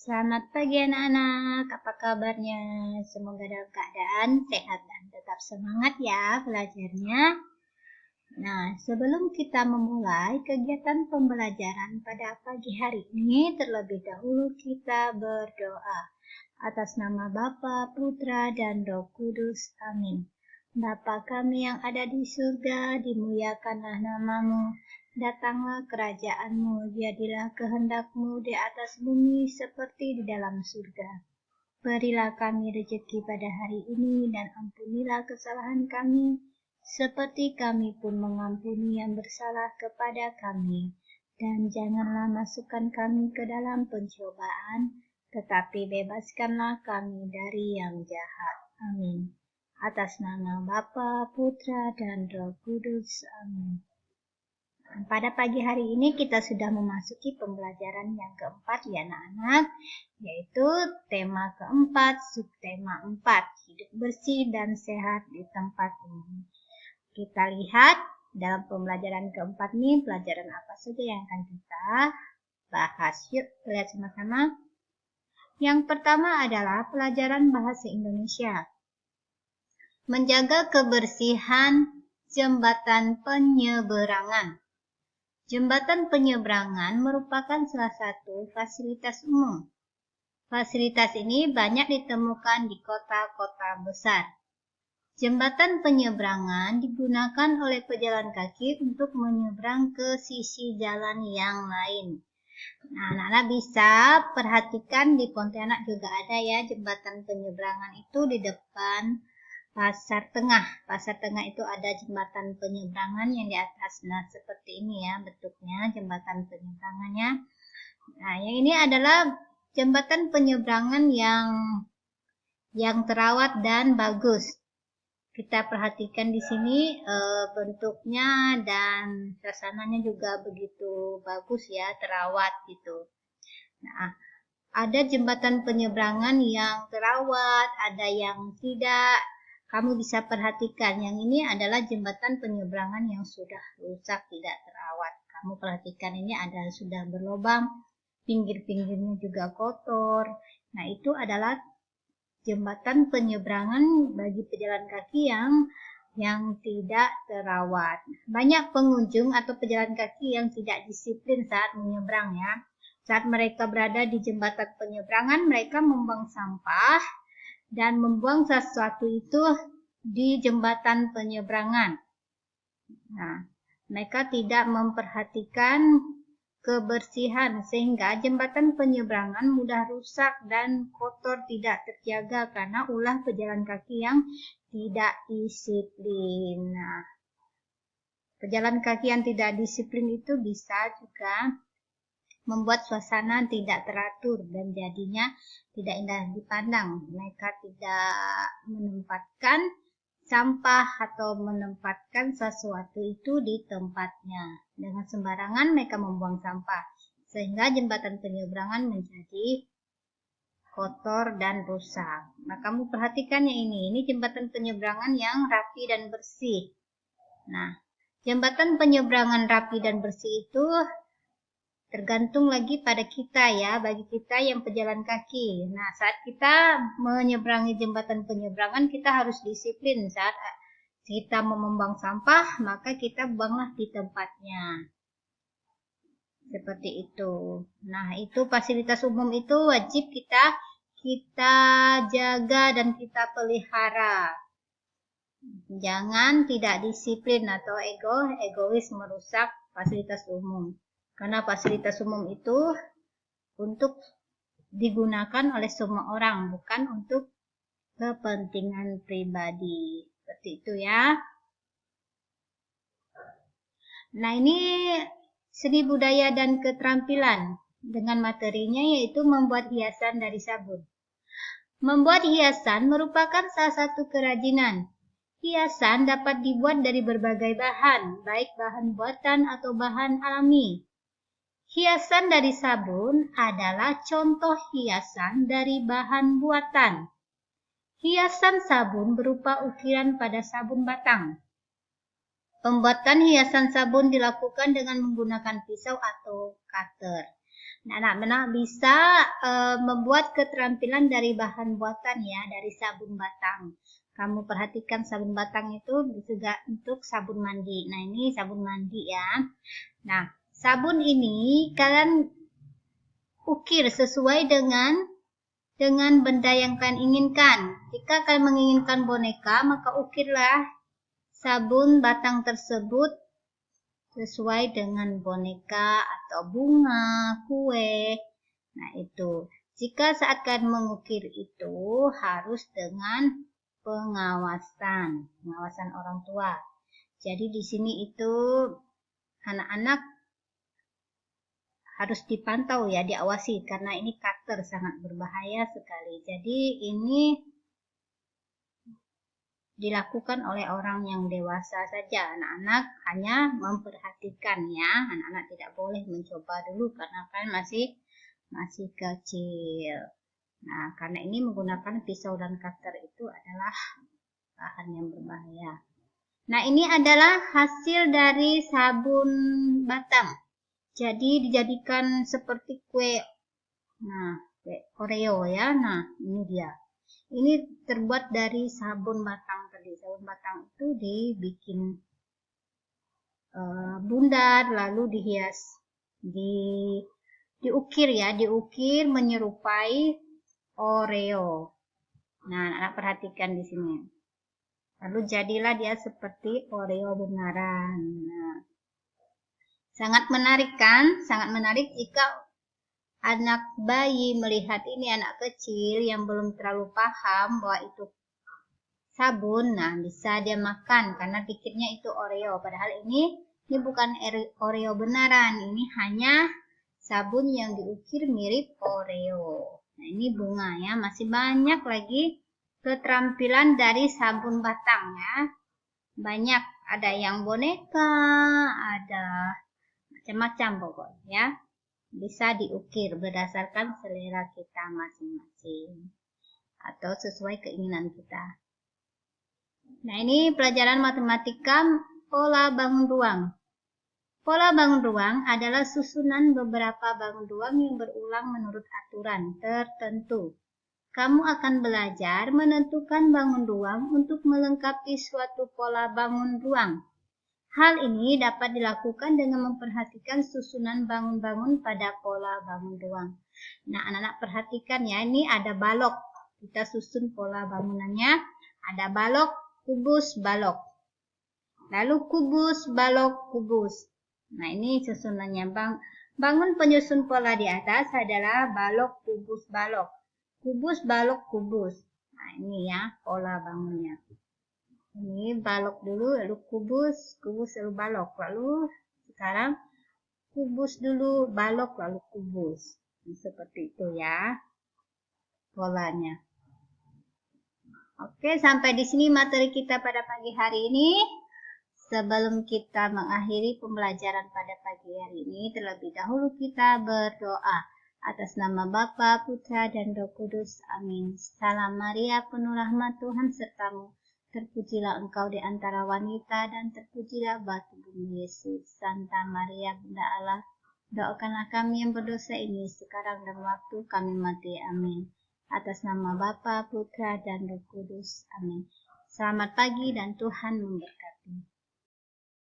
Selamat pagi anak-anak, apa kabarnya? Semoga dalam keadaan sehat dan tetap semangat ya belajarnya. Nah, sebelum kita memulai kegiatan pembelajaran pada pagi hari ini, terlebih dahulu kita berdoa. Atas nama Bapa, Putra, dan Roh Kudus. Amin. Bapa kami yang ada di surga, dimuliakanlah namamu. Datanglah kerajaanmu, jadilah kehendak-mu di atas bumi seperti di dalam surga. Berilah kami rezeki pada hari ini dan ampunilah kesalahan kami, seperti kami pun mengampuni yang bersalah kepada kami. Dan janganlah masukkan kami ke dalam pencobaan, tetapi bebaskanlah kami dari yang jahat. Amin. Atas nama Bapa, Putra, dan Roh Kudus. Amin. Pada pagi hari ini kita sudah memasuki pembelajaran yang keempat ya anak-anak, yaitu tema keempat, subtema 4, hidup bersih dan sehat di tempat umum. Kita lihat dalam pembelajaran keempat ini, pelajaran apa saja yang akan kita bahas. Yuk, lihat sama-sama. Yang pertama adalah pelajaran bahasa Indonesia. Menjaga kebersihan jembatan penyeberangan. Jembatan penyeberangan merupakan salah satu fasilitas umum. Fasilitas ini banyak ditemukan di kota-kota besar. Jembatan penyeberangan digunakan oleh pejalan kaki untuk menyeberang ke sisi jalan yang lain. Nah, anak-anak bisa perhatikan di Pontianak juga ada ya jembatan penyeberangan itu di depan Pasar Tengah. Pasar Tengah itu ada jembatan penyeberangan yang di atas. Nah, seperti ini ya bentuknya jembatan penyeberangannya. Nah, yang ini adalah jembatan penyeberangan yang terawat dan bagus. Kita perhatikan di sini bentuknya dan suasananya juga begitu bagus ya, terawat gitu. Nah, ada jembatan penyeberangan yang terawat, ada yang tidak. Kamu bisa perhatikan, yang ini adalah jembatan penyeberangan yang sudah rusak, tidak terawat. Kamu perhatikan ini ada sudah berlubang, pinggir-pinggirnya juga kotor. Nah, itu adalah jembatan penyeberangan bagi pejalan kaki yang tidak terawat. Banyak pengunjung atau pejalan kaki yang tidak disiplin saat menyeberang ya. Saat mereka berada di jembatan penyeberangan, mereka membuang sampah dan membuang sesuatu itu di jembatan penyeberangan. Nah, mereka tidak memperhatikan kebersihan sehingga jembatan penyeberangan mudah rusak dan kotor, tidak terjaga karena ulah pejalan kaki yang tidak disiplin. Nah, pejalan kaki yang tidak disiplin itu bisa juga membuat suasana tidak teratur dan jadinya tidak indah dipandang. Mereka tidak menempatkan sampah atau menempatkan sesuatu itu di tempatnya. Dengan sembarangan mereka membuang sampah, sehingga jembatan penyeberangan menjadi kotor dan rusak. Nah, kamu perhatikan yang ini jembatan penyeberangan yang rapi dan bersih. Nah, jembatan penyeberangan rapi dan bersih itu tergantung lagi pada kita ya, bagi kita yang pejalan kaki. Nah, saat kita menyeberangi jembatan penyeberangan, kita harus disiplin. Saat kita mau membuang sampah, maka kita buanglah di tempatnya. Seperti itu. Nah, itu fasilitas umum itu wajib kita jaga dan kita pelihara. Jangan tidak disiplin atau egois merusak fasilitas umum. Karena fasilitas umum itu untuk digunakan oleh semua orang, bukan untuk kepentingan pribadi. Seperti itu ya. Nah, ini seni budaya dan keterampilan dengan materinya yaitu membuat hiasan dari sabun. Membuat hiasan merupakan salah satu kerajinan. Hiasan dapat dibuat dari berbagai bahan, baik bahan buatan atau bahan alami. Hiasan dari sabun adalah contoh hiasan dari bahan buatan. Hiasan sabun berupa ukiran pada sabun batang. Pembuatan hiasan sabun dilakukan dengan menggunakan pisau atau cutter. Anak-anak bisa membuat keterampilan dari bahan buatan ya, dari sabun batang. Kamu perhatikan sabun batang itu juga untuk sabun mandi. Nah, ini sabun mandi ya. Nah, sabun ini kalian ukir sesuai dengan benda yang kalian inginkan. Jika kalian menginginkan boneka, maka ukirlah sabun batang tersebut sesuai dengan boneka atau bunga, kue. Nah, itu. Jika saat kalian mengukir itu harus dengan pengawasan orang tua. Jadi di sini itu anak-anak harus dipantau ya, diawasi karena ini cutter sangat berbahaya sekali. Jadi ini dilakukan oleh orang yang dewasa saja. Anak-anak hanya memperhatikan ya. Anak-anak tidak boleh mencoba dulu karena kan masih kecil. Nah, karena ini menggunakan pisau dan cutter itu adalah bahan yang berbahaya. Nah, ini adalah hasil dari sabun batang. Jadi dijadikan seperti kue. Nah, kue Oreo ya. Nah, ini dia. Ini terbuat dari sabun batang tadi. Sabun batang itu dibikin bundar, lalu dihias, diukir ya, diukir menyerupai Oreo. Nah, anak perhatikan di sini. Lalu jadilah dia seperti Oreo beneran. Nah, sangat menarik kan? Sangat menarik jika anak bayi melihat ini, anak kecil yang belum terlalu paham bahwa itu sabun. Nah, bisa dia makan karena pikirnya itu Oreo. Padahal ini bukan Oreo beneran. Ini hanya sabun yang diukir mirip Oreo. Nah, ini bunga ya. Masih banyak lagi keterampilan dari sabun batang ya. Banyak. Ada yang boneka, ada macam-macam pokoknya ya. Bisa diukir berdasarkan selera kita masing-masing atau sesuai keinginan kita. Nah, ini pelajaran matematika pola bangun ruang. Pola bangun ruang adalah susunan beberapa bangun ruang yang berulang menurut aturan tertentu. Kamu akan belajar menentukan bangun ruang untuk melengkapi suatu pola bangun ruang. Hal ini dapat dilakukan dengan memperhatikan susunan bangun-bangun pada pola bangun ruang. Nah, anak-anak perhatikan ya, ini ada balok. Kita susun pola bangunannya. Ada balok, kubus, balok. Lalu kubus, balok, kubus. Nah, ini susunannya. Bangun penyusun pola di atas adalah balok, kubus, balok. Kubus, balok, kubus. Nah, ini ya pola bangunnya. Ini balok dulu, lalu kubus, lalu balok. Lalu sekarang kubus dulu, balok, lalu kubus. Seperti itu ya polanya. Oke, sampai di sini materi kita pada pagi hari ini. Sebelum kita mengakhiri pembelajaran pada pagi hari ini, terlebih dahulu kita berdoa. Atas nama Bapa, Putra, dan Roh Kudus. Amin. Salam Maria, penuh rahmat Tuhan sertamu. Terpujilah engkau di antara wanita, dan terpujilah batu bumi Yesus. Santa Maria, Bunda Allah, doakanlah kami yang berdosa ini, sekarang dan waktu kami mati. Amin. Atas nama Bapa, Putra, dan Roh Kudus. Amin. Selamat pagi dan Tuhan memberkati.